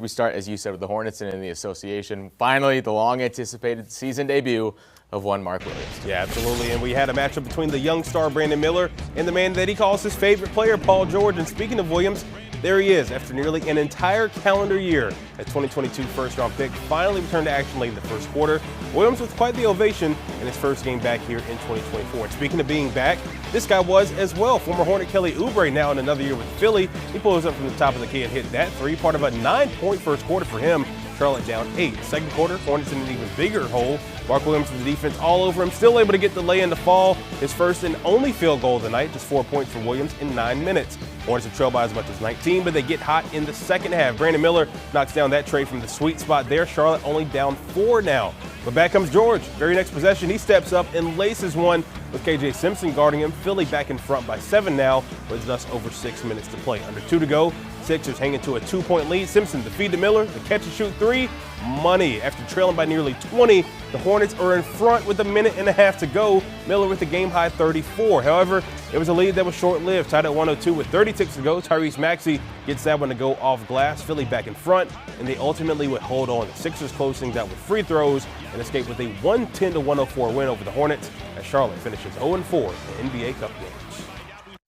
We start, as you said, with the Hornets and in the association. Finally, the long-anticipated season debut of one Mark Williams. Yeah, absolutely. And we had a matchup between the young star Brandon Miller and the man that he calls his favorite player, Paul George. And speaking of Williams, there he is. After nearly an entire calendar year, a 2022 first-round pick finally returned to action late in the first quarter. Williams with quite the ovation in his first game back here in 2024. And speaking of being back, this guy was as well. Former Hornet Kelly Oubre now in another year with Philly. He pulls up from the top of the key and hit that three, part of a 9-point first quarter for him. Charlotte down 8. Second quarter, Hornets in an even bigger hole. Mark Williams with the defense all over him, still able to get the lay-in to fall. His first and only field goal of the night, just 4 points for Williams in 9 minutes. Hornets have trailed by as much as 19, but they get hot in the second half. Brandon Miller knocks down that trade from the sweet spot there. Charlotte only down 4 now. But back comes George. Very next possession, he steps up and laces one with KJ Simpson guarding him. Philly back in front by 7 now, with just over 6 minutes to play. Under 2 to go, Sixers hanging to a 2-point lead. Simpson the feed to Miller, the catch and shoot three, money. After trailing by nearly 20, the Hornets are in front with a minute and a half to go. Miller with the game-high 34. However, it was a lead that was short-lived, tied at 102 with 36 to go. Tyrese Maxey gets that one to go off glass. Philly back in front, and they ultimately would hold on. The Sixers close things out with free throws and escape with a 110-104 win over the Hornets as Charlotte finishes 0-4 in NBA Cup games.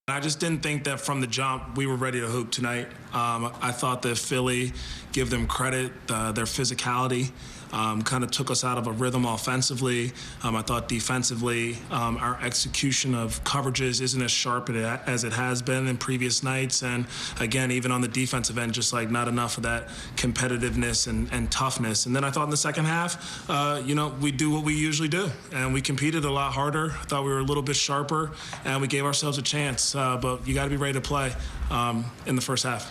I just didn't think that from the jump we were ready to hoop tonight. I thought that Philly, give them credit, their physicality kind of took us out of a rhythm offensively. I thought defensively, our execution of coverages isn't as sharp as it has been in previous nights. And again, even on the defensive end, just like not enough of that competitiveness and toughness. And then I thought in the second half, we do what we usually do. And we competed a lot harder. I thought we were a little bit sharper, and we gave ourselves a chance. But you got to be ready to play in the first half.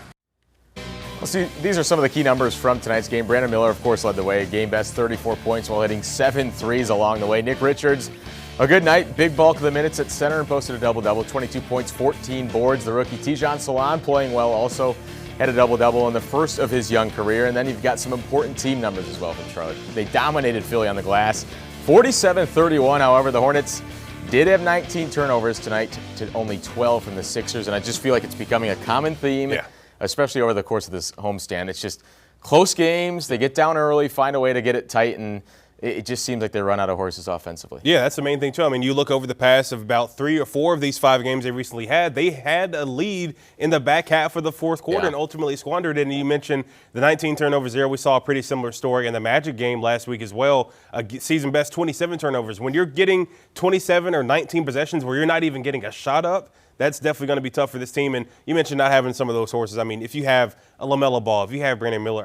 Well, see, these are some of the key numbers from tonight's game. Brandon Miller, of course, led the way. Game best 34 points while hitting 7 threes along the way. Nick Richards, a good night. Big bulk of the minutes at center and posted a double-double. 22 points, 14 boards. The rookie Tijan Salon playing well also had a double-double in the first of his young career. And then you've got some important team numbers as well from Charlotte. They dominated Philly on the glass. 47-31, however, the Hornets did have 19 turnovers tonight to only 12 from the Sixers. And I just feel like it's becoming a common theme. Yeah. Especially over the course of this homestand. It's just close games. They get down early, find a way to get it tight, and it just seems like they run out of horses offensively. Yeah, that's the main thing, too. I mean, you look over the past of about 3 or 4 of these 5 games they recently had, they had a lead in the back half of the fourth quarter and ultimately squandered it. And you mentioned the 19 turnovers there. We saw a pretty similar story in the Magic game last week as well. Season best 27 turnovers. When you're getting 27 or 19 possessions where you're not even getting a shot up, that's definitely going to be tough for this team. And you mentioned not having some of those horses. I mean, if you have a LaMelo Ball, if you have Brandon Miller,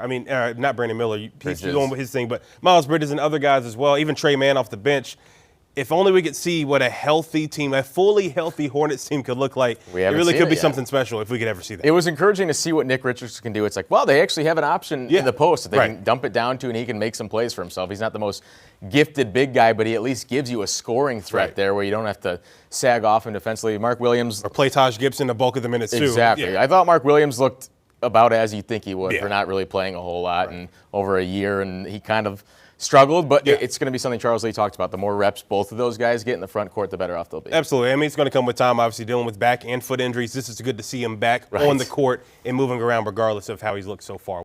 not Brandon Miller, he's going with his thing, but Miles Bridges and other guys as well, even Trey Mann off the bench. If only we could see what a healthy team, a fully healthy Hornets team could look like. It really could be something special if we could ever see that. It was encouraging to see what Nick Richards can do. It's like, well, they actually have an option in the post that they can dump it down to, and he can make some plays for himself. He's not the most gifted big guy, but he at least gives you a scoring threat there where you don't have to sag off him defensively. Mark Williams. Or play Taj Gibson the bulk of the minutes, too. Exactly. Yeah. I thought Mark Williams looked about as you'd think he would for not really playing a whole lot in over a year, and he kind of struggled, but it's going to be something Charles Lee talked about. The more reps both of those guys get in the front court, the better off they'll be. Absolutely. I mean, it's going to come with time, obviously, dealing with back and foot injuries. This is good to see him back on the court and moving around regardless of how he's looked so far.